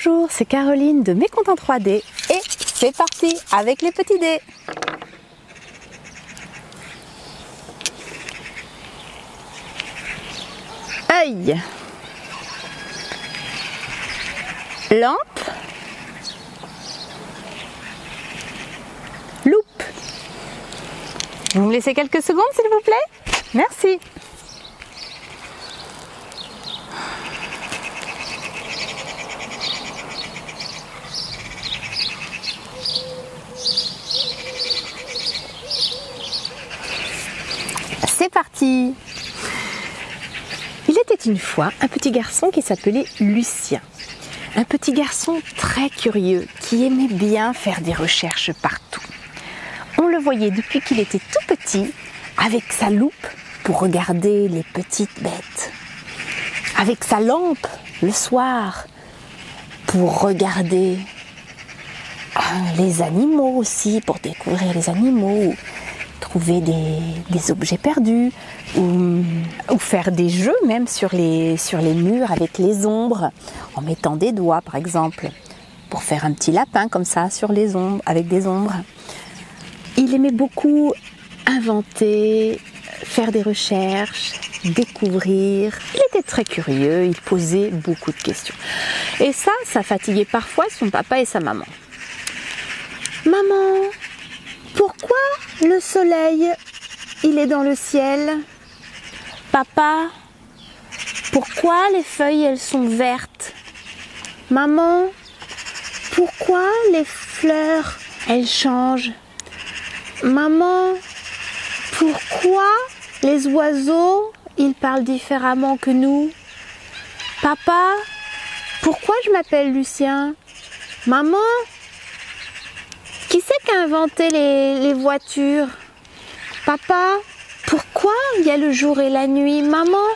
Bonjour, c'est Caroline de Mécontent 3D et c'est parti avec les petits dés. Œil, lampe, loupe. Vous me laissez quelques secondes s'il vous plaît? Merci. C'est parti! Il était une fois un petit garçon qui s'appelait Lucien. Un petit garçon très curieux qui aimait bien faire des recherches partout. On le voyait depuis qu'il était tout petit avec sa loupe pour regarder les petites bêtes. Avec sa lampe le soir pour regarder les animaux aussi, pour découvrir les animaux. Trouver des objets perdus ou faire des jeux même sur les murs avec les ombres en mettant des doigts par exemple pour faire un petit lapin comme ça sur les ombres avec des ombres. Il aimait beaucoup inventer, faire des recherches, découvrir. Il était très curieux, il posait beaucoup de questions. Et ça fatiguait parfois son papa et sa maman. Maman, pourquoi le soleil, il est dans le ciel? Papa, pourquoi les feuilles, elles sont vertes? Maman, pourquoi les fleurs, elles changent? Maman, pourquoi les oiseaux, ils parlent différemment que nous? Papa, pourquoi je m'appelle Lucien? Maman, qui c'est qui a inventé les voitures? Papa, pourquoi il y a le jour et la nuit? Maman,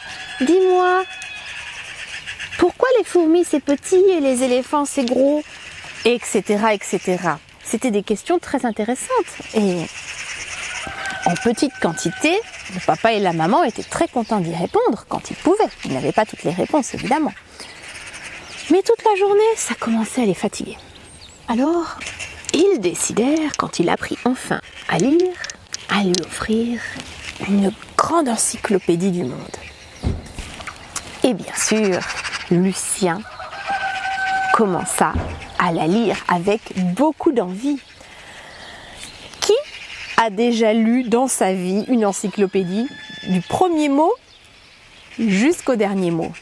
dis-moi, pourquoi les fourmis c'est petit et les éléphants c'est gros? Etc, etc. C'était des questions très intéressantes. Et en petite quantité, le papa et la maman étaient très contents d'y répondre quand ils pouvaient. Ils n'avaient pas toutes les réponses, évidemment. Mais toute la journée, ça commençait à les fatiguer. Alors, ils décidèrent, quand il apprit enfin à lire, à lui offrir une grande encyclopédie du monde. Et bien sûr, Lucien commença à la lire avec beaucoup d'envie. Qui a déjà lu dans sa vie une encyclopédie du premier mot jusqu'au dernier mot?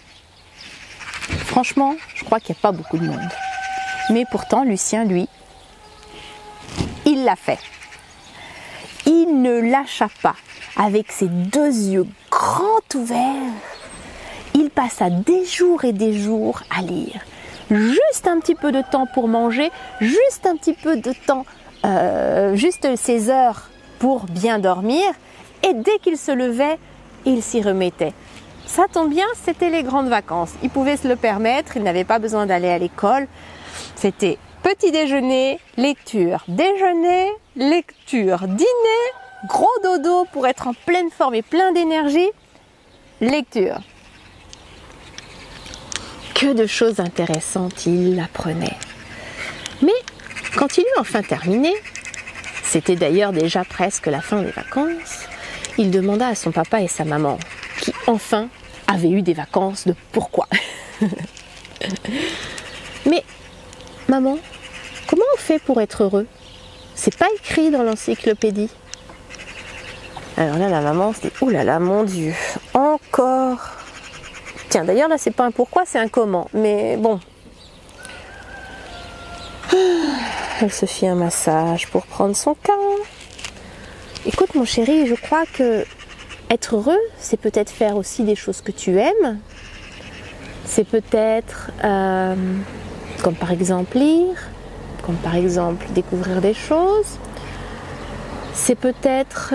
Franchement, je crois qu'il n'y a pas beaucoup de monde. Mais pourtant, Lucien, lui, il l'a fait. Il ne lâcha pas. Avec ses deux yeux grands ouverts, il passa des jours et des jours à lire. Juste un petit peu de temps pour manger, juste un petit peu de temps, juste ses heures pour bien dormir. Et dès qu'il se levait, il s'y remettait. Ça tombe bien, c'était les grandes vacances. Il pouvait se le permettre, il n'avait pas besoin d'aller à l'école. C'était petit déjeuner, lecture, déjeuner, lecture, dîner, gros dodo pour être en pleine forme et plein d'énergie, lecture. Que de choses intéressantes il apprenait. Mais quand il eut enfin terminé, c'était d'ailleurs déjà presque la fin des vacances, il demanda à son papa et sa maman, qui enfin avaient eu des vacances de pourquoi. Mais maman, comment on fait pour être heureux? C'est pas écrit dans l'encyclopédie. Alors là, la maman se dit, oh là là, mon Dieu, encore. Tiens, d'ailleurs là, c'est pas un pourquoi, c'est un comment. Mais bon. Elle se fit un massage pour prendre son cas. Écoute, mon chéri, je crois que être heureux, c'est peut-être faire aussi des choses que tu aimes. C'est peut-être, comme par exemple lire, comme par exemple découvrir des choses. C'est peut-être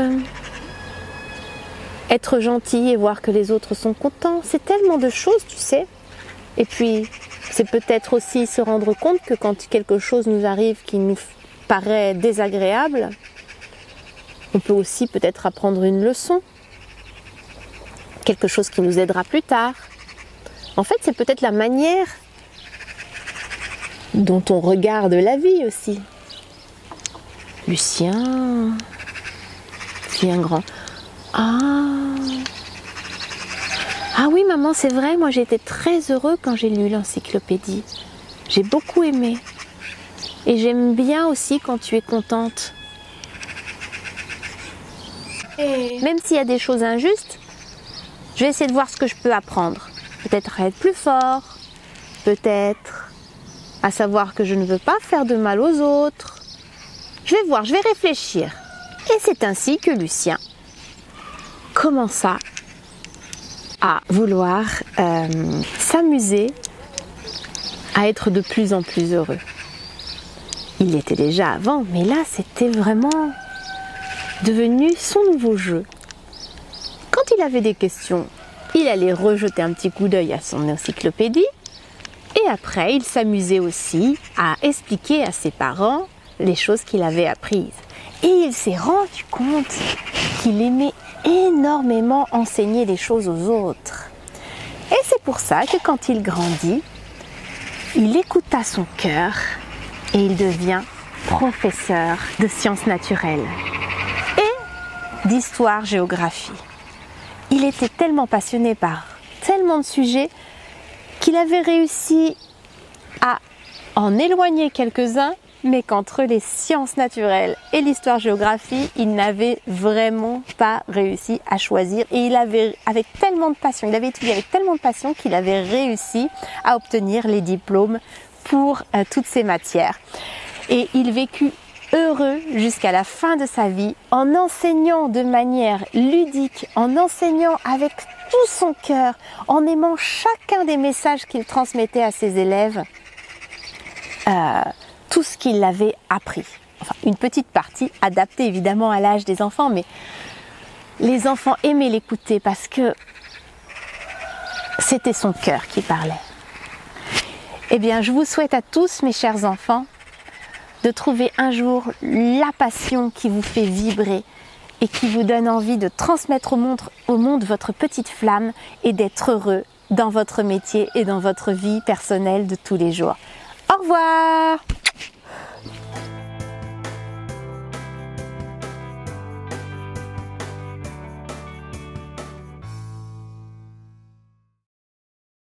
être gentil et voir que les autres sont contents. C'est tellement de choses, tu sais. Et puis, c'est peut-être aussi se rendre compte que quand quelque chose nous arrive qui nous paraît désagréable, on peut aussi peut-être apprendre une leçon. Quelque chose qui nous aidera plus tard. En fait, c'est peut-être la manière dont on regarde la vie aussi. Lucien, c'est un grand. Ah oui maman, c'est vrai, moi j'ai été très heureux quand j'ai lu l'encyclopédie. J'ai beaucoup aimé. Et j'aime bien aussi quand tu es contente. Même s'il y a des choses injustes, je vais essayer de voir ce que je peux apprendre. Peut-être à être plus fort, peut-être à savoir que je ne veux pas faire de mal aux autres. Je vais voir, je vais réfléchir. Et c'est ainsi que Lucien commença à vouloir s'amuser, à être de plus en plus heureux. Il l'était déjà avant, mais là c'était vraiment devenu son nouveau jeu. Quand il avait des questions, il allait rejeter un petit coup d'œil à son encyclopédie et après il s'amusait aussi à expliquer à ses parents les choses qu'il avait apprises. Et il s'est rendu compte qu'il aimait énormément enseigner des choses aux autres. Et c'est pour ça que quand il grandit, il écouta son cœur et il devient professeur de sciences naturelles et d'histoire-géographie. Il était tellement passionné par tellement de sujets qu'il avait réussi à en éloigner quelques-uns, mais qu'entre les sciences naturelles et l'histoire-géographie, il n'avait vraiment pas réussi à choisir. Et il avait étudié avec tellement de passion qu'il avait réussi à obtenir les diplômes pour toutes ces matières. Et il vécut heureux jusqu'à la fin de sa vie en enseignant de manière ludique, en enseignant avec tout son cœur, en aimant chacun des messages qu'il transmettait à ses élèves, tout ce qu'il avait appris. Enfin, une petite partie adaptée évidemment à l'âge des enfants, mais les enfants aimaient l'écouter parce que c'était son cœur qui parlait. Eh bien, je vous souhaite à tous, mes chers enfants, de trouver un jour la passion qui vous fait vibrer et qui vous donne envie de transmettre au monde votre petite flamme et d'être heureux dans votre métier et dans votre vie personnelle de tous les jours. Au revoir!